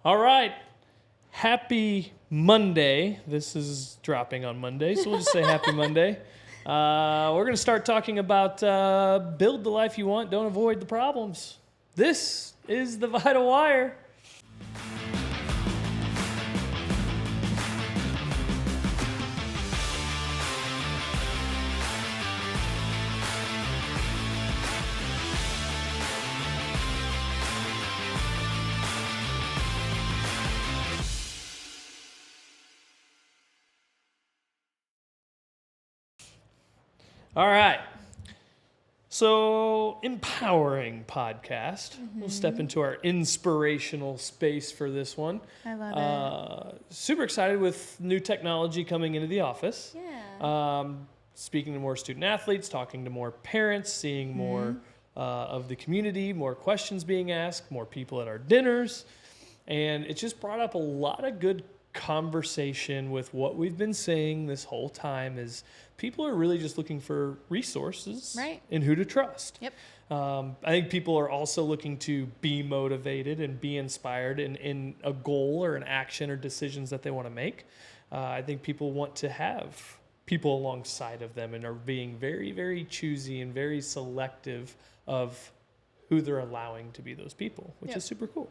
All right. Happy Monday. This is dropping on Monday, so we'll just say happy Monday. We're going to start talking about build the life you want, don't avoid the problems. This is the Vital Wire. All right. So, empowering podcast. We'll step into our inspirational space for this one. I love Super excited with new technology coming into the office. Yeah. Speaking to more student athletes, talking to more parents, seeing more of the community, more questions being asked, more people at our dinners. And it just brought up a lot of good conversation with what we've been saying this whole time is people are really just looking for resources and who to trust. Yep. I think people are also looking to be motivated and be inspired in a goal or an action or decisions that they want to make. I think people want to have people alongside of them and are being very, very choosy and very selective of who they're allowing to be those people, which is super cool.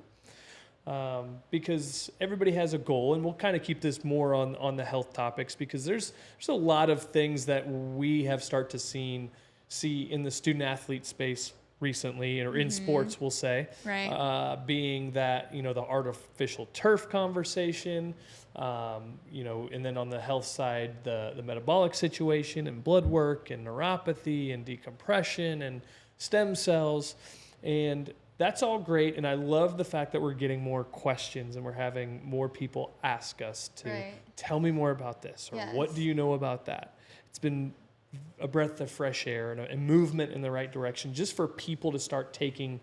Because everybody has a goal, and we'll kind of keep this more on the health topics because there's a lot of things that we have started to see in the student athlete space recently, or in sports, we'll say, being that, the artificial turf conversation, and then on the health side, the metabolic situation and blood work and neuropathy and decompression and stem cells. And that's all great, and I love the fact that we're getting more questions and we're having more people ask us to tell me more about this, or what do you know about that? It's been a breath of fresh air and a movement in the right direction just for people to start taking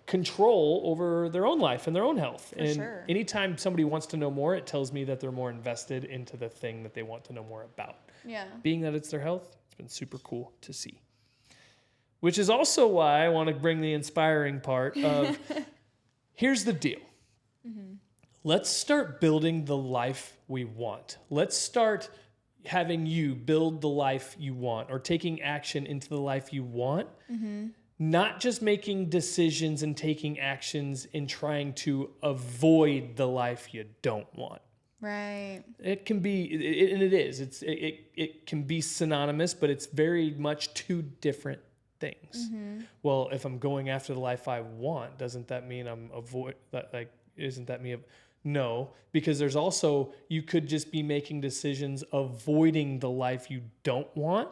control over their own life and their own health. Anytime somebody wants to know more, it tells me that they're more invested into the thing that they want to know more about. Yeah. Being that it's their health, it's been super cool to see. Which is also why I want to bring the inspiring part of, here's the deal. Let's start building the life we want. Let's start having you build the life you want, or taking action into the life you want. Not just making decisions and taking actions and trying to avoid the life you don't want. Right. It can be, and it is. It can be synonymous, but it's very much two different things. Well, if I'm going after the life I want, doesn't that mean isn't that me? No, because there's also, you could just be making decisions avoiding the life you don't want,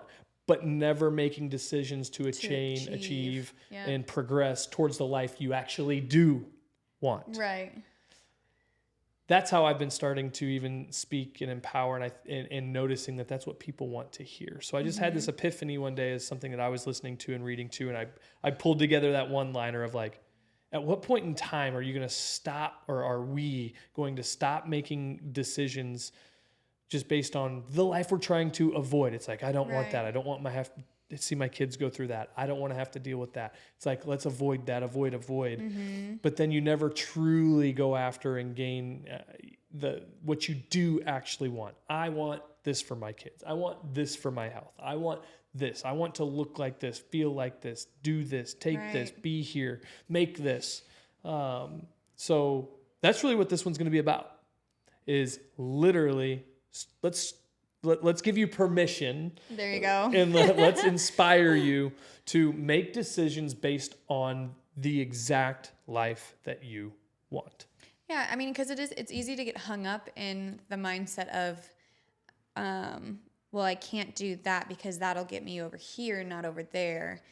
but never making decisions to achieve and progress towards the life you actually do want. Right. That's how I've been starting to even speak and empower, and noticing that that's what people want to hear. So I just had this epiphany one day as something that I was listening to and reading to, and I pulled together that one-liner of like, at what point in time are you going to stop, or are we going to stop making decisions just based on the life we're trying to avoid? It's like, I don't want that. I don't want see my kids go through that. I don't want to have to deal with that. It's like, let's avoid that, avoid. But then you never truly go after and gain what you do actually want. I want this for my kids. I want this for my health. I want this. I want to look like this, feel like this, do this, take this, be here, make this. So that's really what this one's going to be about, is literally, let's give you permission. There you go. And let's inspire you to make decisions based on the exact life that you want. Yeah, I mean, because it's easy to get hung up in the mindset of, well, I can't do that because that'll get me over here, not over there.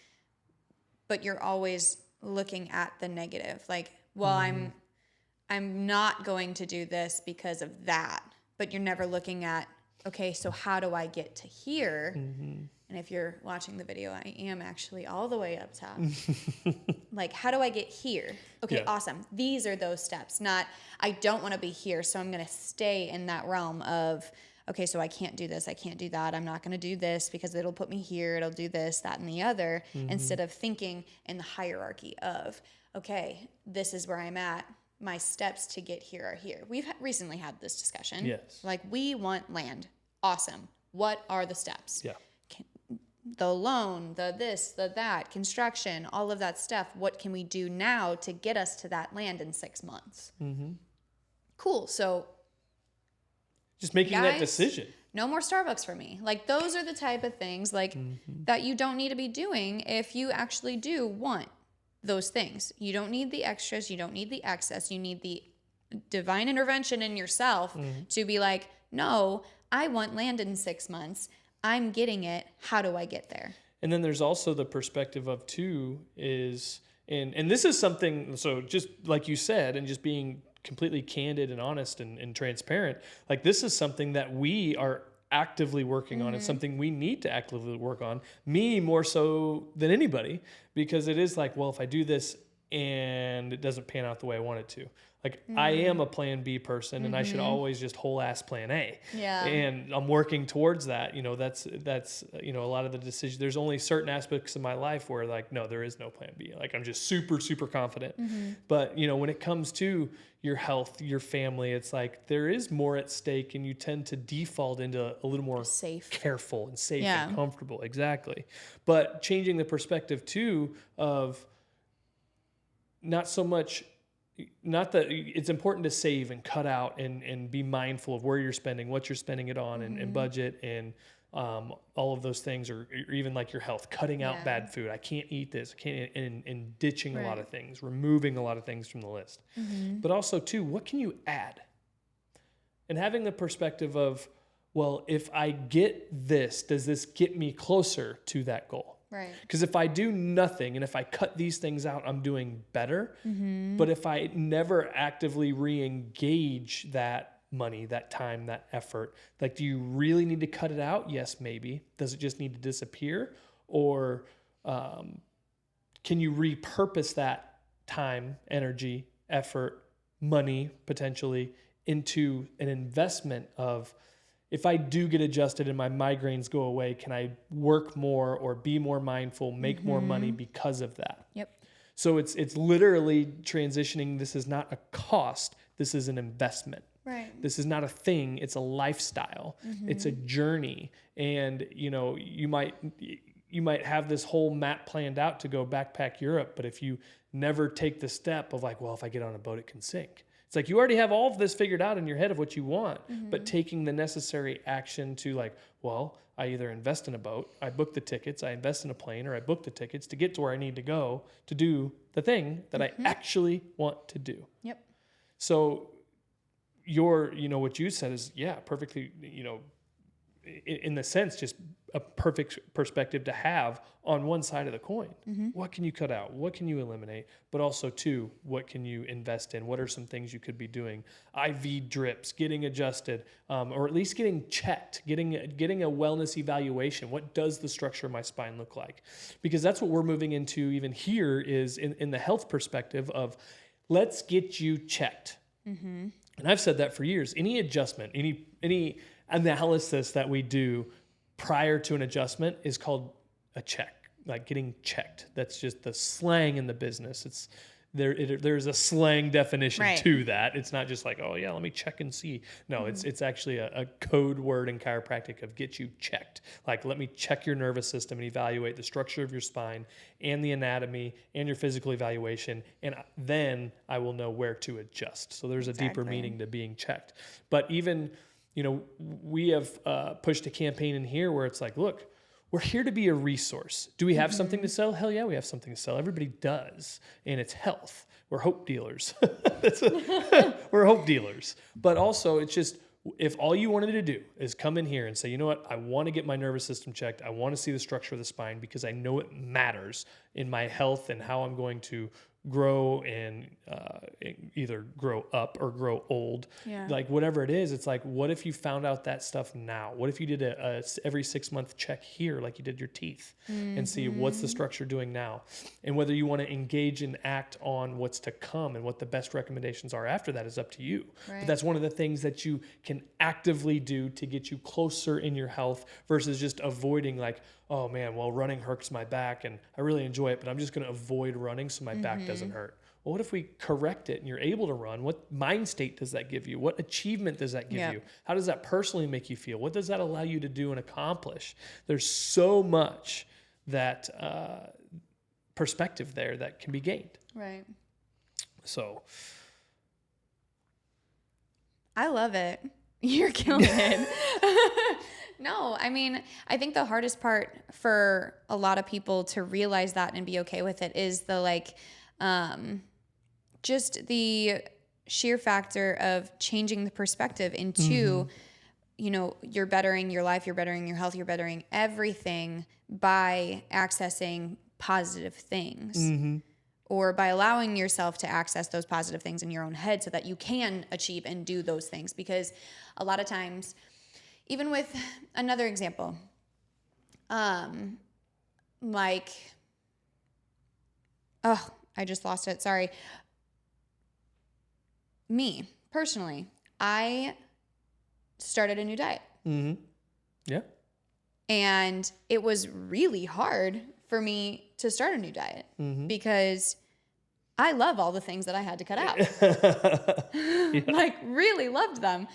But you're always looking at the negative. Like, well, I'm not going to do this because of that. But you're never looking at, okay, so how do I get to here? And if you're watching the video, I am actually all the way up top. Like, how do I get here? Okay, awesome. These are those steps. Not, I don't want to be here, so I'm going to stay in that realm of, okay, so I can't do this, I can't do that, I'm not going to do this because it'll put me here, it'll do this, that, and the other, instead of thinking in the hierarchy of, okay, this is where I'm at, my steps to get here are here. We've recently had this discussion. Yes. Like, we want land. Awesome. What are the steps? Yeah. The loan, the this, the that, construction, all of that stuff. What can we do now to get us to that land in 6 months? Mm-hmm. Cool. So just making that decision. No more Starbucks for me. Like, those are the type of things like that you don't need to be doing if you actually do want those things. You don't need the extras. You don't need the excess. You need the divine intervention in yourself to be like, no, I want land in 6 months. I'm getting it. How do I get there? And then there's also the perspective of too is, and this is something, so just like you said, and just being completely candid and honest and transparent, like this is something that we are actively working on. It's something we need to actively work on, me more so than anybody, because it is like, well, if I do this and it doesn't pan out the way I want it to, like I am a plan B person and I should always just whole ass plan A. Yeah. And I'm working towards that. You know, that's, you know, a lot of the decisions, there's only certain aspects of my life where like, no, there is no plan B. Like I'm just super, super confident. But you know, when it comes to your health, your family, it's like there is more at stake and you tend to default into a little more safe, careful and safe and comfortable. Exactly. But changing the perspective too of not so much, not that it's important to save and cut out and be mindful of where you're spending, what you're spending it on and budget and all of those things, or even like your health, cutting out bad food. I can't eat this. I can't, and ditching a lot of things, removing a lot of things from the list. But also too, what can you add? And having the perspective of, well, if I get this, does this get me closer to that goal? Right. Because if I do nothing and if I cut these things out, I'm doing better. But if I never actively re-engage that money, that time, that effort, like, do you really need to cut it out? Yes, maybe. Does it just need to disappear? Or can you repurpose that time, energy, effort, money, potentially, into an investment of, if I do get adjusted and my migraines go away, can I work more or be more mindful, make more money because of that? Yep. So it's literally transitioning. This is not a cost. This is an investment. Right. This is not a thing. It's a lifestyle. It's a journey. And, you know, you might have this whole map planned out to go backpack Europe, but if you never take the step of like, well, if I get on a boat, it can sink. It's like you already have all of this figured out in your head of what you want, but taking the necessary action to like, well, I either invest in a boat, I book the tickets, I invest in a plane, or I book the tickets to get to where I need to go to do the thing that I actually want to do. Yep. So what you said is, perfectly, in the sense, just a perfect perspective to have on one side of the coin. What can you cut out? What can you eliminate? But also too, what can you invest in? What are some things you could be doing? IV drips, getting adjusted, or at least getting checked, getting a wellness evaluation. What does the structure of my spine look like? Because that's what we're moving into even here is in the health perspective of, let's get you checked. And I've said that for years. Any adjustment, any analysis that we do prior to an adjustment is called a check, like getting checked. That's just the slang in the business. There's a slang definition to that. It's not just like, oh yeah, let me check and see. No, it's actually a code word in chiropractic of get you checked. Like, let me check your nervous system and evaluate the structure of your spine and the anatomy and your physical evaluation, and then I will know where to adjust. So there's a deeper meaning to being checked. But even, we have pushed a campaign in here where it's like, look, we're here to be a resource. Do we have something to sell? Hell yeah, we have something to sell. Everybody does. And it's health. We're hope dealers. We're hope dealers. But also, it's just, if all you wanted to do is come in here and say, you know what, I want to get my nervous system checked. I want to see the structure of the spine because I know it matters in my health and how I'm going to grow and either grow up or grow old. Like whatever it is, it's like, what if you found out that stuff now? What if you did a every 6 month check here like you did your teeth and see what's the structure doing now? And whether you want to engage and act on what's to come and what the best recommendations are after that is up to you. But that's one of the things that you can actively do to get you closer in your health versus just avoiding like, oh man, well, running hurts my back and I really enjoy it, but I'm just going to avoid running so my back doesn't hurt. Well, what if we correct it and you're able to run? What mind state does that give you? What achievement does that give you? How does that personally make you feel? What does that allow you to do and accomplish? There's so much that perspective there that can be gained. Right. So I love it. You're killing it. No, I mean, I think the hardest part for a lot of people to realize that and be okay with it is the just the sheer factor of changing the perspective into, you're bettering your life, you're bettering your health, you're bettering everything by accessing positive things. Or by allowing yourself to access those positive things in your own head so that you can achieve and do those things. Because a lot of times, even with another example, I just lost it. Sorry. Me, personally, I started a new diet. Yeah. And it was really hard for me to start a new diet because I love all the things that I had to cut out. Really loved them.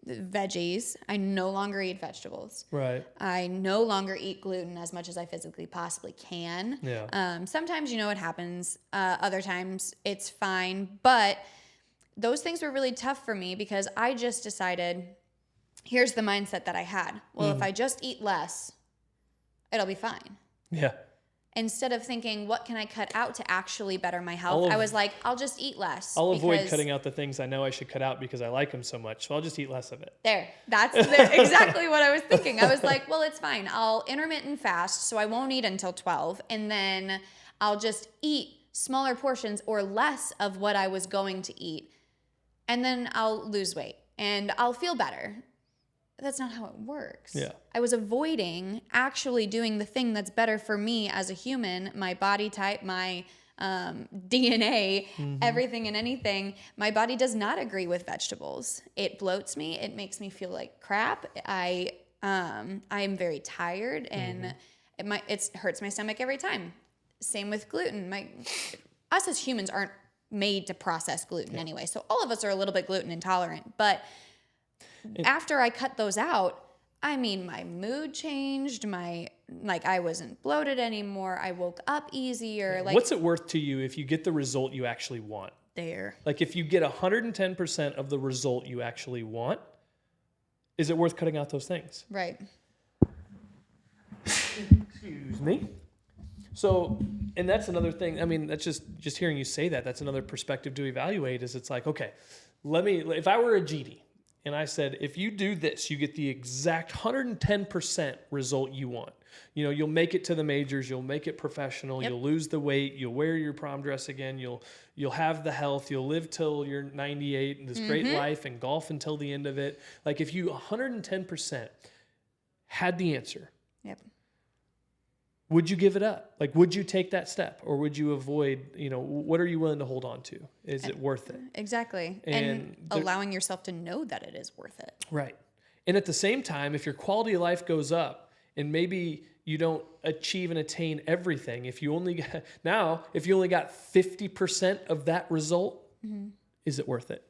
The veggies. I no longer eat vegetables. Right. I no longer eat gluten as much as I physically possibly can. Yeah. Sometimes it happens. Other times it's fine. But those things were really tough for me because I just decided, here's the mindset that I had. Well, if I just eat less, it'll be fine. Yeah. Instead of thinking, what can I cut out to actually better my health? I was like, I'll just eat less. I'll avoid cutting out the things I know I should cut out because I like them so much. So I'll just eat less of it. That's exactly what I was thinking. I was like, well, it's fine. I'll intermittent fast, so I won't eat until 12. And then I'll just eat smaller portions or less of what I was going to eat. And then I'll lose weight and I'll feel better. That's not how it works. Yeah. I was avoiding actually doing the thing that's better for me as a human, my body type, my DNA, everything and anything. My body does not agree with vegetables. It bloats me. It makes me feel like crap. I am very tired and it hurts my stomach every time. Same with gluten. Us as humans aren't made to process gluten anyway. So all of us are a little bit gluten intolerant, but after I cut those out, my mood changed. I wasn't bloated anymore. I woke up easier. What's it worth to you if you get the result you actually want? If you get 110% of the result you actually want, is it worth cutting out those things? Right. Excuse me. So, and that's another thing. That's just hearing you say that. That's another perspective to evaluate. Is it's like, okay, if I were a GD. And I said, if you do this, you get the exact 110% result you want. You'll make it to the majors, you'll make it professional, you'll lose the weight, you'll wear your prom dress again, you'll have the health, you'll live till you're 98 and this great life and golf until the end of it. If you 110% had the answer, would you give it up? Would you take that step or would you avoid, what are you willing to hold on to? Is it worth it? Exactly. And allowing yourself to know that it is worth it. Right. And at the same time, if your quality of life goes up and maybe you don't achieve and attain everything, if you only got 50% of that result, is it worth it?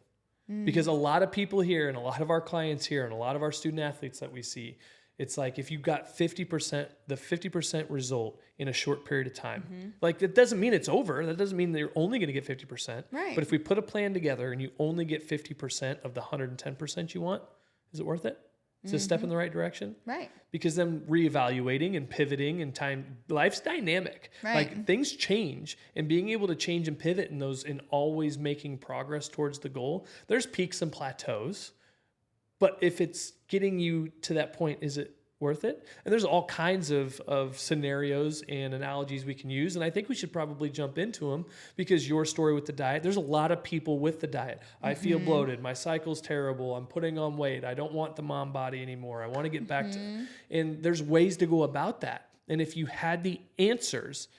Because a lot of people here and a lot of our clients here and a lot of our student athletes that we see, it's like if you got 50%, the 50% result in a short period of time. That doesn't mean it's over. That doesn't mean that you're only going to get 50%. Right. But if we put a plan together and you only get 50% of the 110% you want, is it worth it? Is it a step in the right direction? Right. Because then reevaluating and pivoting and life's dynamic. Right. Things change and being able to change and pivot in those and always making progress towards the goal. There's peaks and plateaus. But if it's getting you to that point, is it worth it? And there's all kinds of scenarios and analogies we can use. And I think we should probably jump into them because your story with the diet, there's a lot of people with the diet. I feel bloated. My cycle's terrible. I'm putting on weight. I don't want the mom body anymore. I want to get back to, and there's ways to go about that. And if you had the answers,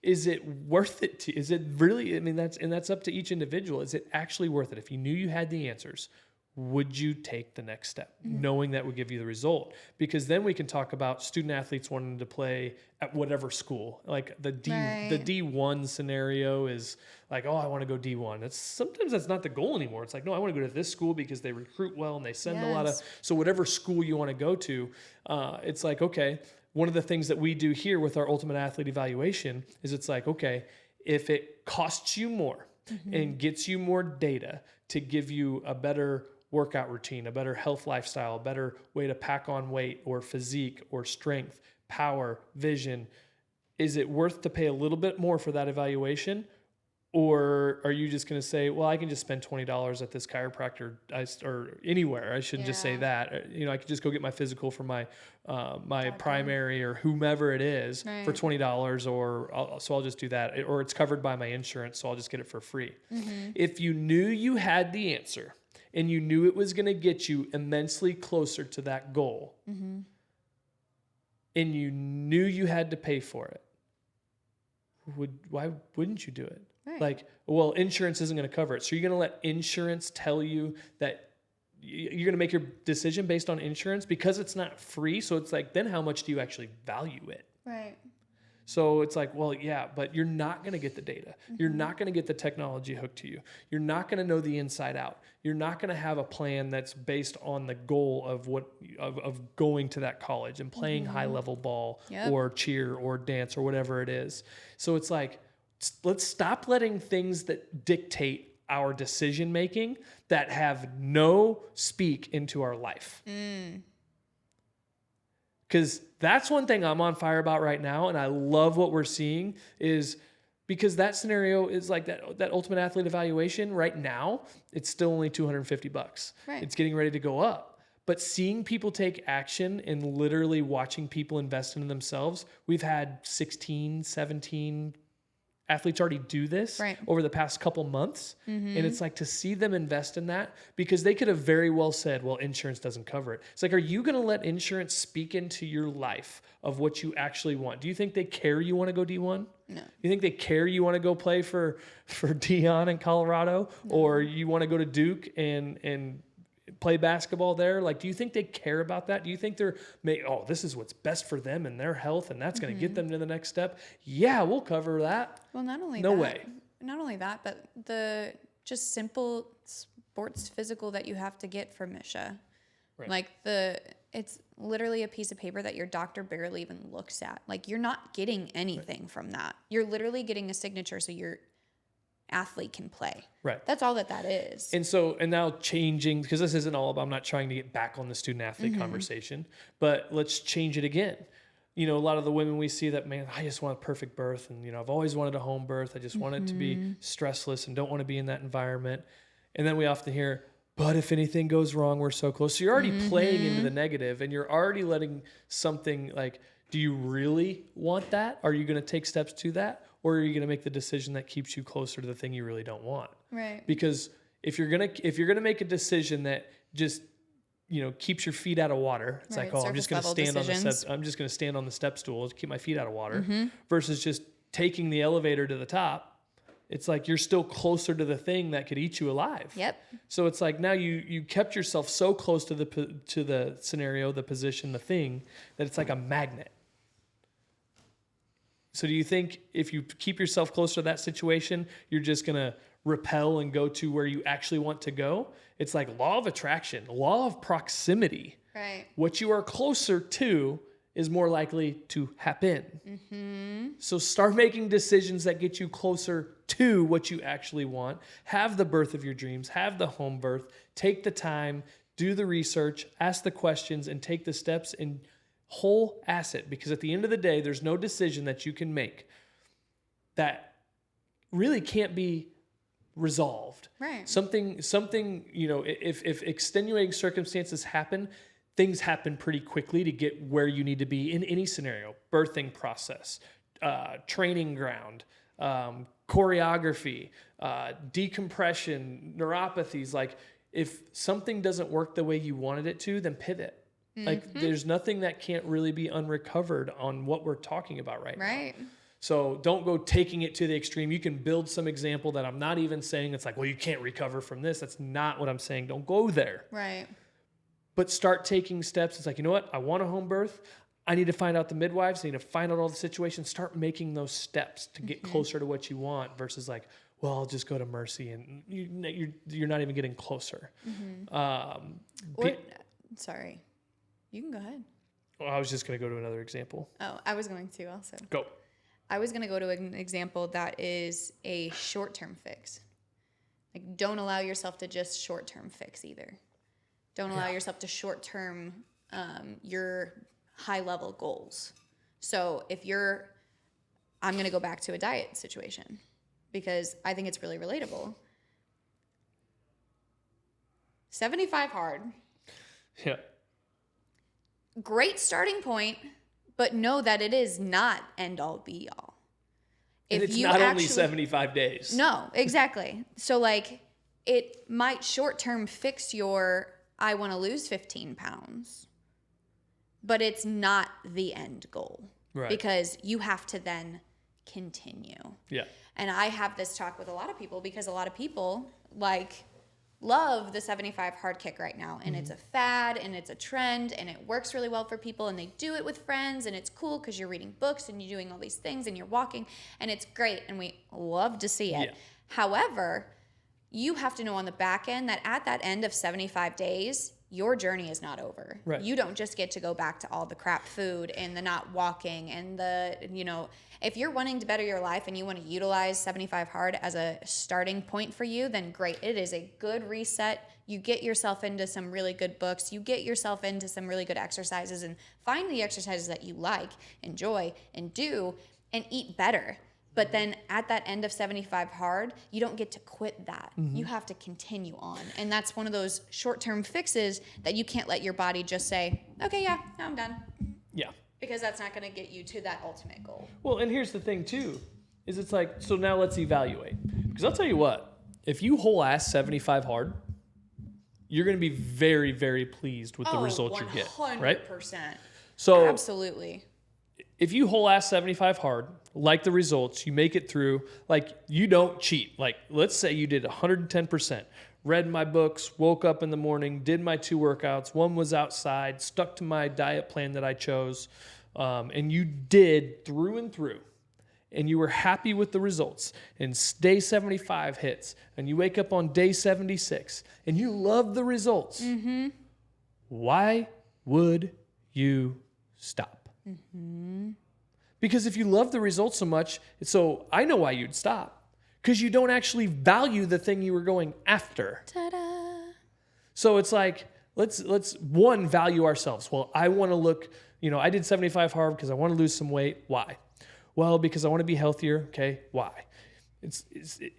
is it worth it is it really, that's up to each individual. Is it actually worth it? If you knew you had the answers, would you take the next step, knowing that would give you the result? Because then we can talk about student athletes wanting to play at whatever school. Like the D1 scenario is like, oh, I want to go D1. Sometimes that's not the goal anymore. It's like, no, I want to go to this school because they recruit well and they send a lot of, so whatever school you want to go to, it's like, okay, one of the things that we do here with our ultimate athlete evaluation is it's like, okay, if it costs you more and gets you more data to give you a better workout routine, a better health lifestyle, a better way to pack on weight or physique or strength, power, vision, is it worth to pay a little bit more for that evaluation? Or are you just going to say, well, I can just spend $20 at this chiropractor or anywhere. I shouldn't just say that. I could just go get my physical for my primary or whomever it is for $20, or so I'll just do that. Or it's covered by my insurance, so I'll just get it for free. If you knew you had the answer and you knew it was going to get you immensely closer to that goal, and you knew you had to pay for it, why wouldn't you do it? Right. Like, well, insurance isn't going to cover it. So you're going to let insurance tell you that you're going to make your decision based on insurance because it's not free. So it's like, then how much do you actually value it? Right. So it's like, well, yeah, but you're not going to get the data. You're not going to get the technology hooked to you. You're not going to know the inside out. You're not going to have a plan that's based on the goal of going to that college and playing high level ball or cheer or dance or whatever it is. So it's like, let's stop letting things that dictate our decision making that have no speak into our life. Because that's one thing I'm on fire about right now, and I love what we're seeing is because that scenario is like that ultimate athlete evaluation right now, it's still only $250. Right. It's getting ready to go up. But seeing people take action and literally watching people invest in themselves, we've had 16, 17 athletes already do this over the past couple months. And it's like to see them invest in that, because they could have very well said, well, insurance doesn't cover it. It's like, are you going to let insurance speak into your life of what you actually want? Do you think they care you want to go D1? No. You think they care you want to go play for Dion in Colorado? No. Or you want to go to Duke and play basketball there? Like, do you think they care about that? Do you think this is what's best for them and their health, and that's going to get them to the next step? Yeah, we'll cover that. Well, not only that, but the just simple sports physical that you have to get for Misha. Right. Like it's literally a piece of paper that your doctor barely even looks at. Like, you're not getting anything from that. You're literally getting a signature so your athlete can play. Right. That's all that is. And now changing, because this isn't all about, I'm not trying to get back on the student athlete conversation, but let's change it again. A lot of the women we see that, man, I just want a perfect birth. And, I've always wanted a home birth. I just want it to be stressless and don't want to be in that environment. And then we often hear, but if anything goes wrong, we're so close. So you're already playing into the negative, and you're already letting something like, do you really want that? Are you going to take steps to that? Or are you going to make the decision that keeps you closer to the thing you really don't want? Right. Because if you're gonna make a decision that just keeps your feet out of water, it's like, I'm just going to stand on the step. I'm just going to stand on the step stool to keep my feet out of water, versus just taking the elevator to the top. It's like you're still closer to the thing that could eat you alive. Yep. So it's like now you kept yourself so close to the scenario, the position, the thing, that it's like a magnet. So do you think if you keep yourself closer to that situation, you're just going to repel and go to where you actually want to go? It's like law of attraction, law of proximity. Right. What you are closer to is more likely to happen. So start making decisions that get you closer to what you actually want. Have the birth of your dreams. Have the home birth. Take the time. Do the research. Ask the questions and take the steps and whole asset, because at the end of the day, there's no decision that you can make that really can't be resolved. Right. Something, if extenuating circumstances happen, things happen pretty quickly to get where you need to be in any scenario. Birthing process, training ground, choreography, decompression, neuropathies. Like, if something doesn't work the way you wanted it to, then pivot. Like, there's nothing that can't really be unrecovered on what we're talking about right now. So don't go taking it to the extreme. You can build some example that I'm not even saying it's like, well, you can't recover from this. That's not what I'm saying. Don't go there. Right. But start taking steps. It's like, you know what? I want a home birth. I need to find out the midwives. I need to find out all the situations. Start making those steps to get closer to what you want versus like, well, I'll just go to Mercy, and you're not even getting closer. Sorry. You can go ahead. Well, I was just going to go to another example. Oh, I was going to also. Go. I was going to go to an example that is a short-term fix. Like, don't allow yourself to just short-term fix either. Don't allow yourself to short-term your high-level goals. So I'm going to go back to a diet situation because I think it's really relatable. 75 hard. Yeah. Great starting point, but know that it is not end all be all. And it's not only 75 days. No, exactly. So like it might short term fix your I want to lose 15 pounds, but it's not the end goal. Right. Because you have to then continue. Yeah. And I have this talk with a lot of people because a lot of people like love the 75 hard kick right now, and it's a fad and it's a trend and it works really well for people, and they do it with friends, and it's cool because you're reading books and you're doing all these things and you're walking, and it's great and we love to see it. Yeah. However, you have to know on the back end that at that end of 75 days, your journey is not over. Right. You don't just get to go back to all the crap food and the not walking and the, if you're wanting to better your life and you want to utilize 75 hard as a starting point for you, then great. It is a good reset. You get yourself into some really good books. You get yourself into some really good exercises and find the exercises that you like, enjoy, and do, and eat better. But then at that end of 75 hard, you don't get to quit that. You have to continue on. And that's one of those short-term fixes that you can't let your body just say, okay, yeah, now I'm done. Yeah. Because that's not going to get you to that ultimate goal. Well, and here's the thing too, is it's like, so now let's evaluate. Because I'll tell you what, if you whole ass 75 hard, you're going to be very, very pleased with the results you get, right? 100%. So absolutely. If you whole ass 75 hard, like the results, you make it through, like you don't cheat. Like let's say you did 110%, read my books, woke up in the morning, did my 2 workouts, one was outside, stuck to my diet plan that I chose, and you did through and through, and you were happy with the results, and day 75 hits, and you wake up on day 76, and you love the results. Why would you stop? Because if you love the results so much, so I know why you'd stop. Because you don't actually value the thing you were going after. Ta-da. So it's like, let's one, value ourselves. Well, I want to look, I did 75 hard because I want to lose some weight. Why? Well, because I want to be healthier. Okay, why?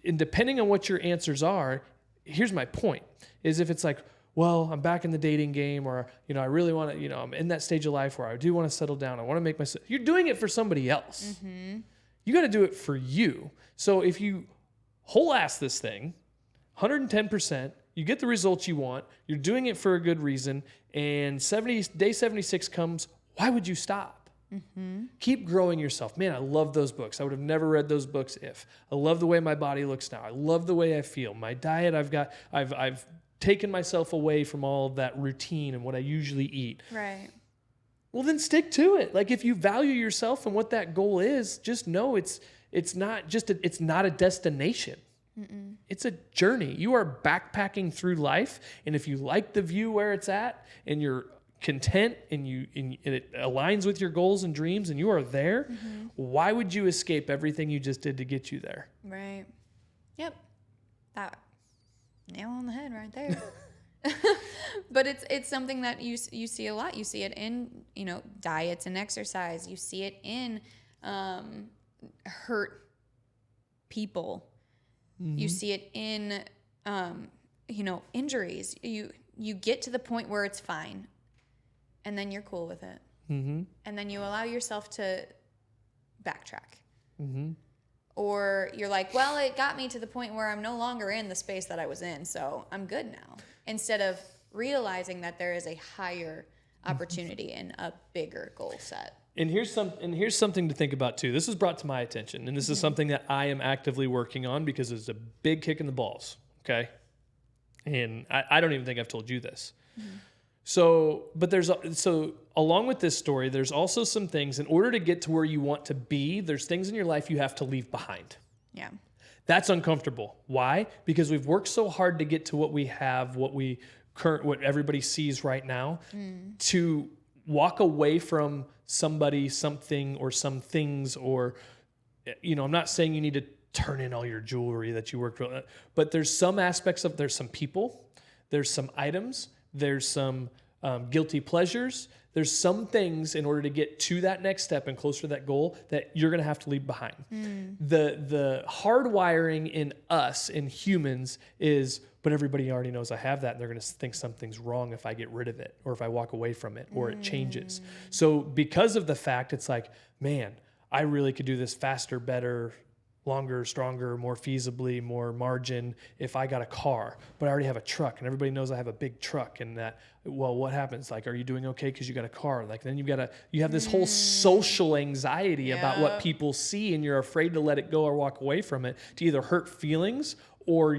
And depending on what your answers are, here's my point, is if it's like, well, I'm back in the dating game, or, I really want to, I'm in that stage of life where I do want to settle down. I want to make myself, you're doing it for somebody else. You got to do it for you. So if you whole ass this thing, 110%, you get the results you want, you're doing it for a good reason, and day 76 comes, why would you stop? Keep growing yourself. Man, I love those books. I would have never read those books if. I love the way my body looks now. I love the way I feel. My diet, I've taken myself away from all of that routine and what I usually eat. Right. Well, then stick to it. Like if you value yourself and what that goal is, just know it's not a destination. It's a journey. You are backpacking through life, and if you like the view where it's at, and you're content, and it aligns with your goals and dreams, and you are there, why would you escape everything you just did to get you there? Right. Yep. That nail on the head right there. But it's something that you see a lot. You see it in diets and exercise. You see it in hurt people. You see it in injuries. You get to the point where it's fine, and then you're cool with it, and then you allow yourself to backtrack. Or you're like, well, it got me to the point where I'm no longer in the space that I was in, so I'm good now. Instead of realizing that there is a higher opportunity and a bigger goal set. And here's something to think about too. This was brought to my attention, and this is something that I am actively working on because it's a big kick in the balls. Okay, and I don't even think I've told you this. So along with this story, there's also some things in order to get to where you want to be. There's things in your life you have to leave behind. Yeah. That's uncomfortable. Why? Because we've worked so hard to get to what we have, what everybody sees right now, to walk away from somebody, something, or some things, or, I'm not saying you need to turn in all your jewelry that you worked with, but there's some aspects there's some people, there's some items, there's some guilty pleasures, there's some things in order to get to that next step and closer to that goal that you're going to have to leave behind. The hardwiring in us, in humans, is, but everybody already knows I have that, and they're going to think something's wrong if I get rid of it, or if I walk away from it, or it changes. So because of the fact, it's like, man, I really could do this faster, better, longer, stronger, more feasibly, more margin if I got a car, but I already have a truck, and everybody knows I have a big truck, and that, well, what happens? Like, are you doing okay because you got a car? Like, then you have this whole social anxiety about what people see, and you're afraid to let it go or walk away from it, to either hurt feelings or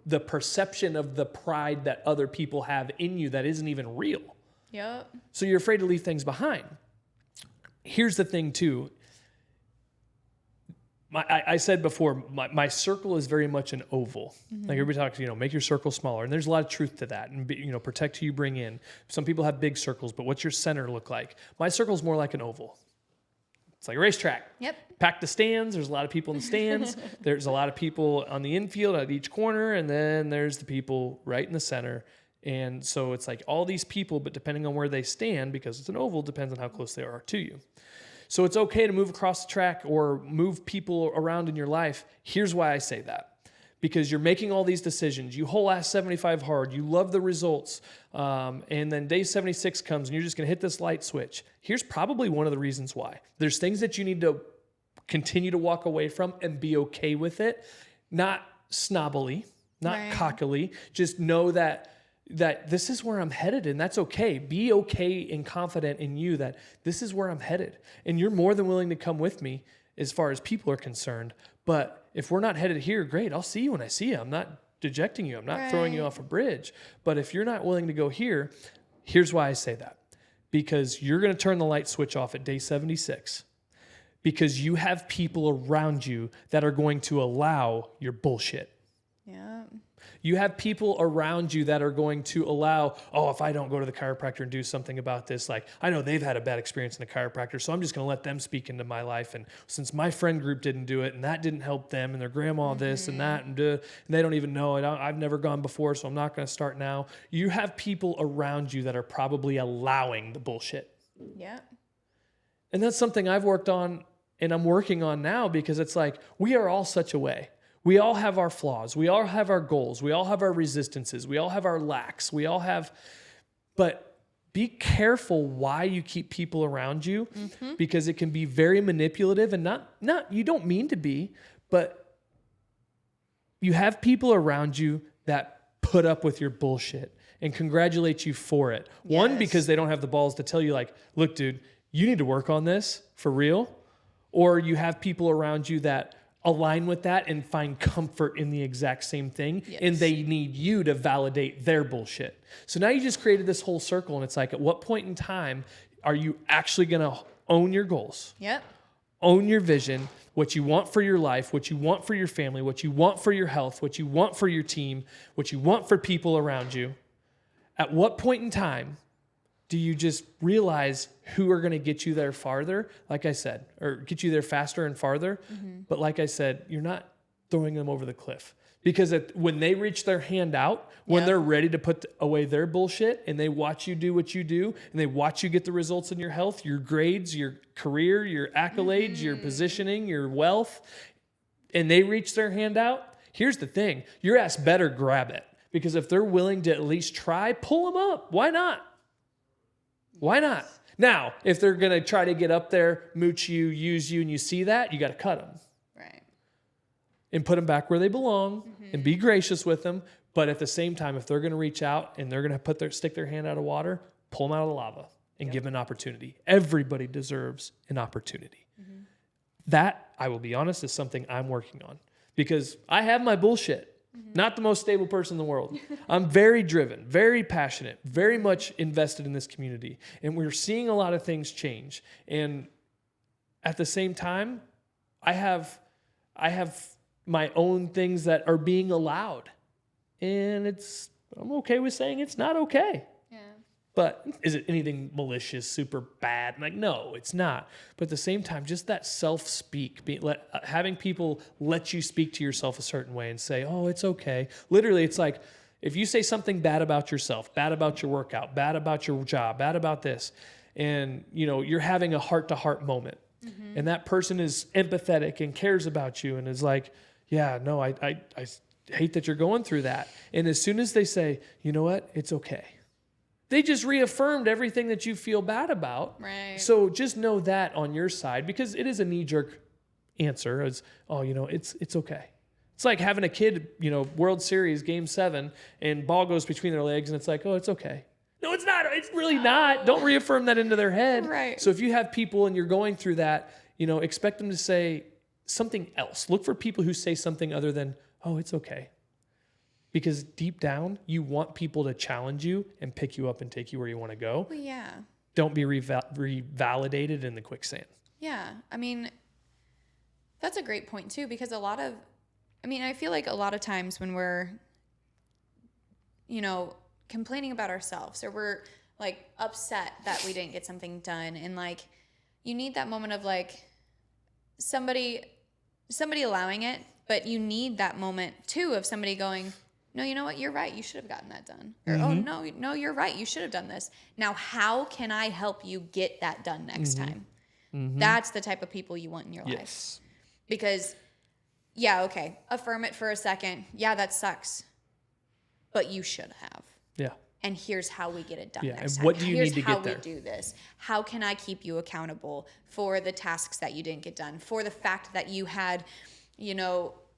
the perception of the pride that other people have in you that isn't even real. Yep. So you're afraid to leave things behind. Here's the thing too. I said before, my circle is very much an oval. Like everybody talks, make your circle smaller. And there's a lot of truth to that. And, protect who you bring in. Some people have big circles, but what's your center look like? My circle is more like an oval. It's like a racetrack. Yep. Pack the stands. There's a lot of people in the stands. There's a lot of people on the infield at each corner. And then there's the people right in the center. And so it's like all these people, but depending on where they stand, because it's an oval, depends on how close they are to you. So it's okay to move across the track or move people around in your life. Here's why I say that. Because you're making all these decisions. You whole ass 75 hard. You love the results. And then day 76 comes and you're just going to hit this light switch. Here's probably one of the reasons why. There's things that you need to continue to walk away from and be okay with it. Not snobbily, not cockily. Just know that this is where I'm headed, and that's okay. Be okay and confident in you that this is where I'm headed. And you're more than willing to come with me as far as people are concerned. But if we're not headed here, great. I'll see you when I see you. I'm not dejecting you. I'm not throwing you off a bridge. But if you're not willing to go here, here's why I say that. Because you're going to turn the light switch off at day 76. Because you have people around you that are going to allow your bullshit. Yeah. You have people around you that are going to allow, if I don't go to the chiropractor and do something about this, like I know they've had a bad experience in a chiropractor, so I'm just going to let them speak into my life. And since my friend group didn't do it and that didn't help them and their grandma this and that, and they don't even know it. I've never gone before, so I'm not going to start now. You have people around you that are probably allowing the bullshit. Yeah. And that's something I've worked on and I'm working on now, because it's like we are all such a way. We all have our flaws. We all have our goals. We all have our resistances. We all have our lacks. But be careful why you keep people around you, because it can be very manipulative, and not you don't mean to be, but you have people around you that put up with your bullshit and congratulate you for it. Yes. One, because they don't have the balls to tell you, like, look, dude, you need to work on this for real. Or you have people around you that align with that and find comfort in the exact same thing. Yes. And they need you to validate their bullshit. So now you just created this whole circle, and it's like, at what point in time are you actually going to own your goals? Yep. Own your vision, what you want for your life, what you want for your family, what you want for your health, what you want for your team, what you want for people around you. At what point in time do you just realize who are going to get you there farther, like I said, or get you there faster and farther? But like I said, you're not throwing them over the cliff. Because when they reach their hand out, when they're ready to put away their bullshit, and they watch you do what you do, and they watch you get the results in your health, your grades, your career, your accolades, your positioning, your wealth, and they reach their hand out, here's the thing. Your ass better grab it. Because if they're willing to at least try, pull them up. Why not? Why not? Now, if they're going to try to get up there, mooch you, use you, and you see that, you got to cut them. Right. And put them back where they belong, and be gracious with them. But at the same time, if they're going to reach out and they're going to stick their hand out of water, pull them out of the lava. and give an opportunity. Everybody deserves an opportunity. That, I will be honest, is something I'm working on because I have my bullshit. Not the most stable person in the world. I'm very driven, very passionate, very much invested in this community. And we're seeing a lot of things change. And at the same time, I have my own things that are being allowed. And I'm okay with saying it's not okay. Yeah. But is it anything malicious, super bad? Like, no, it's not. But at the same time, just that self-speak, having people let you speak to yourself a certain way and say, oh, it's okay. Literally, it's like if you say something bad about yourself, bad about your workout, bad about your job, bad about this, and you're having a heart-to-heart moment, and that person is empathetic and cares about you and is like, yeah, no, I hate that you're going through that. And as soon as they say, you know what, it's okay. They just reaffirmed everything that you feel bad about. Right. So just know that on your side, because it is a knee-jerk answer as, oh, it's okay. It's like having a kid, World Series, Game 7, and ball goes between their legs, and it's like, oh, it's okay. No, it's not. It's really not. Don't reaffirm that into their head. Right. So if you have people and you're going through that, expect them to say something else. Look for people who say something other than, oh, it's okay. Because deep down, you want people to challenge you and pick you up and take you where you want to go. Well, yeah. Don't be revalidated in the quicksand. Yeah. I mean, that's a great point too, because I feel like a lot of times when we're, complaining about ourselves or we're like upset that we didn't get something done, and like you need that moment of like somebody allowing it, but you need that moment too of somebody going, no, you know what? You're right. You should have gotten that done. Or, oh, no, you're right. You should have done this. Now, how can I help you get that done next time? That's the type of people you want in your life. Because, yeah, okay, affirm it for a second. Yeah, that sucks. But you should have. Yeah. And here's how we get it done next and time. what do you need to get there? Here's how we do this. How can I keep you accountable for the tasks that you didn't get done? For the fact that you had,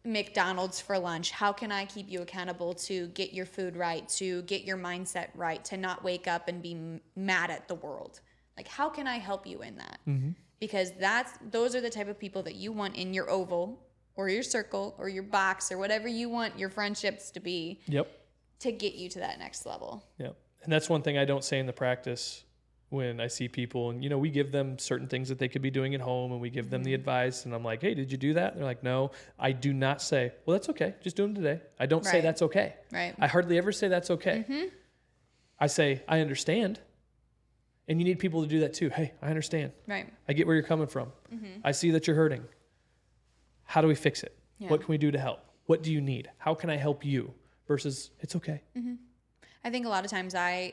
McDonald's for lunch. How can I keep you accountable to get your food right, to get your mindset right, to not wake up and be mad at the world? Like, how can I help you in that? Because those are the type of people that you want in your oval or your circle or your box or whatever you want your friendships to be. Yep. To get you to that next level. Yep. And that's one thing I don't say in the practice when I see people, and we give them certain things that they could be doing at home, and we give them the advice, and I'm like, hey, did you do that? And they're like, no. I do not say, well, that's okay, just do them today. I don't say that's okay. Right. I hardly ever say that's okay. I say, I understand. And you need people to do that too. Hey, I understand. Right. I get where you're coming from. I see that you're hurting. How do we fix it? Yeah. What can we do to help? What do you need? How can I help you? Versus, it's okay. I think a lot of times I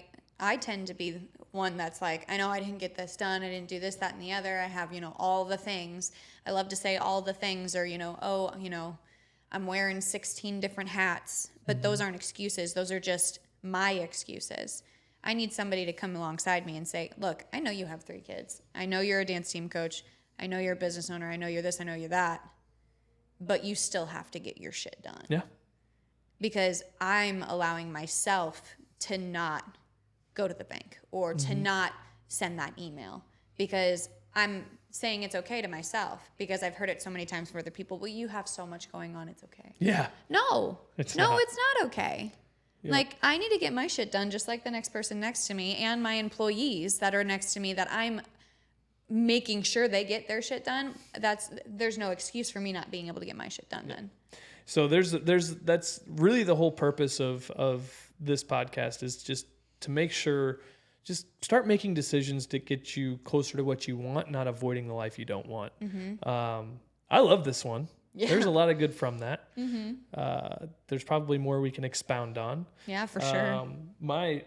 tend to be one that's like, I know I didn't get this done. I didn't do this, that, and the other. I have, all the things. I love to say all the things, or, I'm wearing 16 different hats. But those aren't excuses. Those are just my excuses. I need somebody to come alongside me and say, look, I know you have 3 kids. I know you're a dance team coach. I know you're a business owner. I know you're this. I know you're that. But you still have to get your shit done. Yeah. Because I'm allowing myself to not go to the bank or to not send that email, because I'm saying it's okay to myself, because I've heard it so many times from other people. Well, you have so much going on. It's okay. Yeah. No, it's not okay. Yeah. Like, I need to get my shit done just like the next person next to me and my employees that are next to me, that I'm making sure they get their shit done. There's no excuse for me not being able to get my shit done then. So that's really the whole purpose of this podcast, is just to make sure, just start making decisions to get you closer to what you want, not avoiding the life you don't want. I love this one. Yeah. There's a lot of good from that. There's probably more we can expound on. Yeah, for sure. My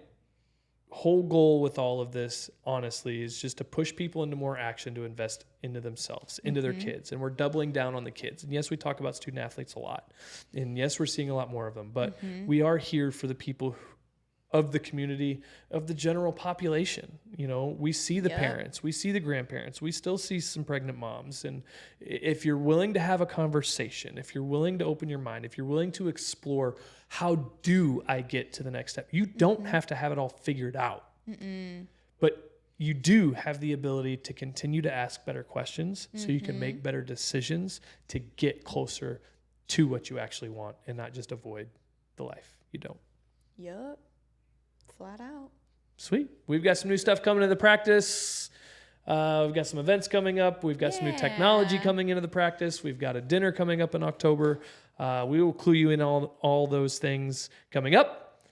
whole goal with all of this, honestly, is just to push people into more action, to invest into themselves, into their kids. And we're doubling down on the kids. And yes, we talk about student athletes a lot. And yes, we're seeing a lot more of them. But we are here for the people of the community, of the general population. We see the parents, we see the grandparents, we still see some pregnant moms. And if you're willing to have a conversation, if you're willing to open your mind, if you're willing to explore, how do I get to the next step? You don't have to have it all figured out. But you do have the ability to continue to ask better questions so you can make better decisions to get closer to what you actually want and not just avoid the life you don't. Yup. Flat out. Sweet. We've got some new stuff coming to the practice. We've got some events coming up. We've got some new technology coming into the practice. We've got a dinner coming up in October. We will clue you in on all those things coming up.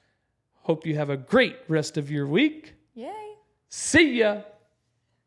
Hope you have a great rest of your week. Yay. See ya.